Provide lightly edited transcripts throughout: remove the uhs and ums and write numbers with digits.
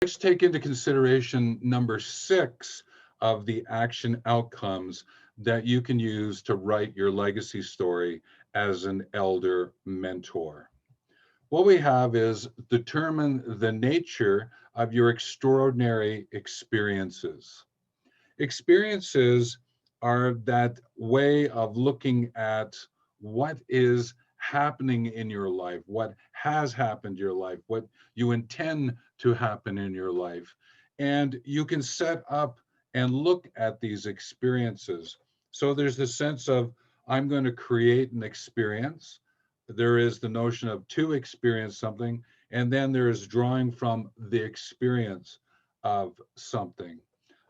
Let's take into consideration number 6 of the action outcomes that you can use to write your legacy story as an elder mentor. What we have is determine the nature of your extraordinary experiences. Experiences are that way of looking at what is happening in your life, what has happened in your life, what you intend to happen in your life. And you can set up and look at these experiences. So there's the sense of, I'm going to create an experience. There is the notion of to experience something, and then there is drawing from the experience of something.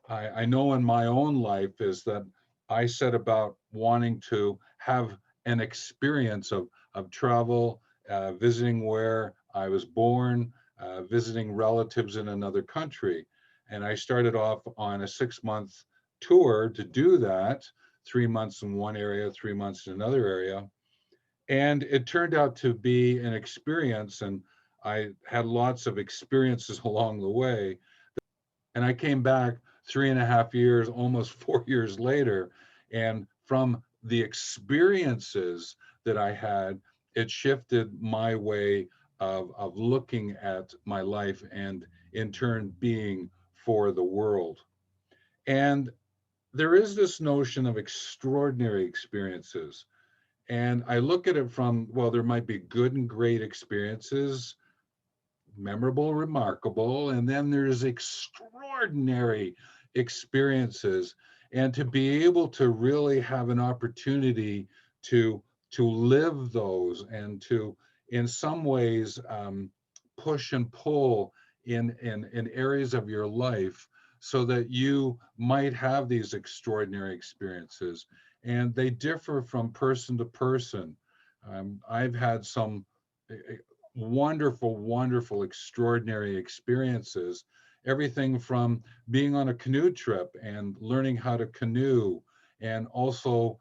I know in my own life is that I set about wanting to have an experience of travel, visiting where I was born, visiting relatives in another country. And I started off on a 6 month tour to do that, 3 months in one area, 3 months in another area. And it turned out to be an experience. And I had lots of experiences along the way, and I came back 3.5 years, almost 4 years later. And from the experiences that I had, it shifted my way of looking at my life and in turn being for the world. And there is this notion of extraordinary experiences. And I look at it from, well, there might be good and great experiences, memorable, remarkable, and then there's extraordinary experiences. And to be able to really have an opportunity to live those and to, in some ways, push and pull in areas of your life so that you might have these extraordinary experiences. And they differ from person to person. I've had some wonderful, wonderful, extraordinary experiences. Everything from being on a canoe trip and learning how to canoe, and also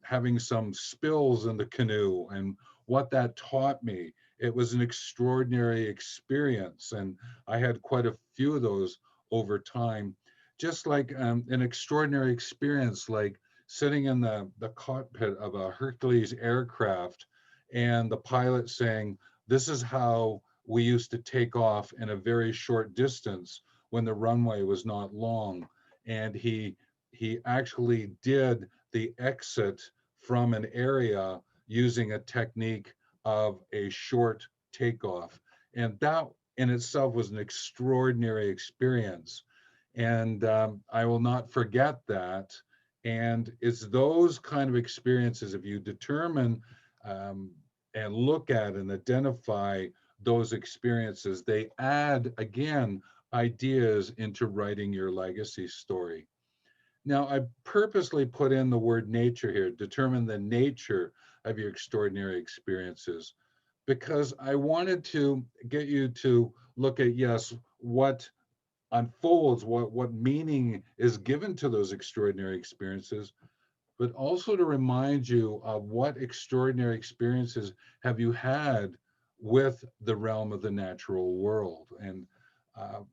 having some spills in the canoe and what that taught me. It was an extraordinary experience, and I had quite a few of those over time. Just like an extraordinary experience, like sitting in the cockpit of a Hercules aircraft and the pilot saying, this is how we used to take off in a very short distance when the runway was not long. And he actually did the exit from an area using a technique of a short takeoff. And that in itself was an extraordinary experience. And I will not forget that. And it's those kind of experiences, if you determine um, and look at and identify those experiences, they add, again, ideas into writing your legacy story. Now, I purposely put in the word nature here, determine the nature of your extraordinary experiences, because I wanted to get you to look at, yes, what unfolds, what meaning is given to those extraordinary experiences, but also to remind you of what extraordinary experiences have you had with the realm of the natural world. And uh,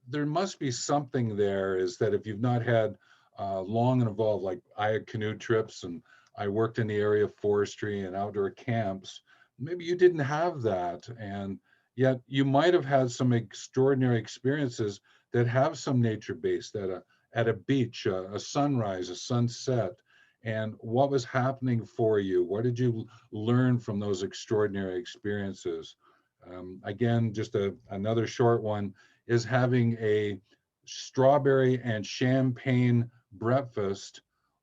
there must be something there, is that if you've not had long and involved, like I had canoe trips and I worked in the area of forestry and outdoor camps, maybe you didn't have that. And yet you might have had some extraordinary experiences that have some nature based at a beach, a sunrise, a sunset, and what was happening for you. What did you learn from those extraordinary experiences? Again, just another short one is having a strawberry and champagne breakfast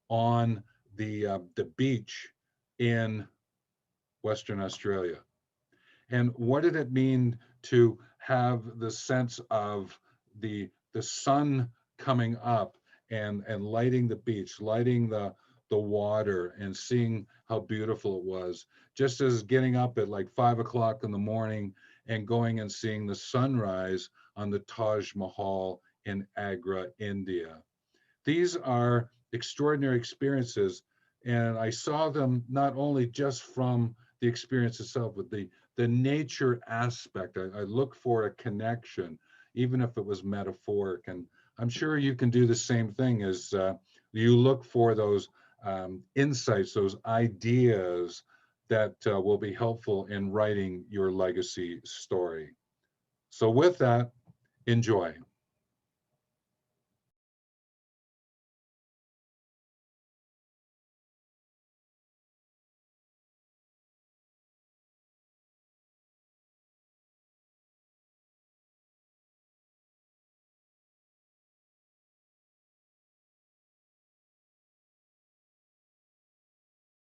on the beach in Western Australia. And what did it mean to have the sense of the sun coming up and lighting the beach, lighting the water, and seeing how beautiful it was, just as getting up at like 5 o'clock in the morning and going and seeing the sunrise on the Taj Mahal in Agra, India. These are extraordinary experiences, and I saw them not only just from the experience itself, but the nature aspect. I look for a connection. even if it was metaphoric. And I'm sure you can do the same thing as you look for those insights, those ideas that will be helpful in writing your legacy story. So with that, enjoy.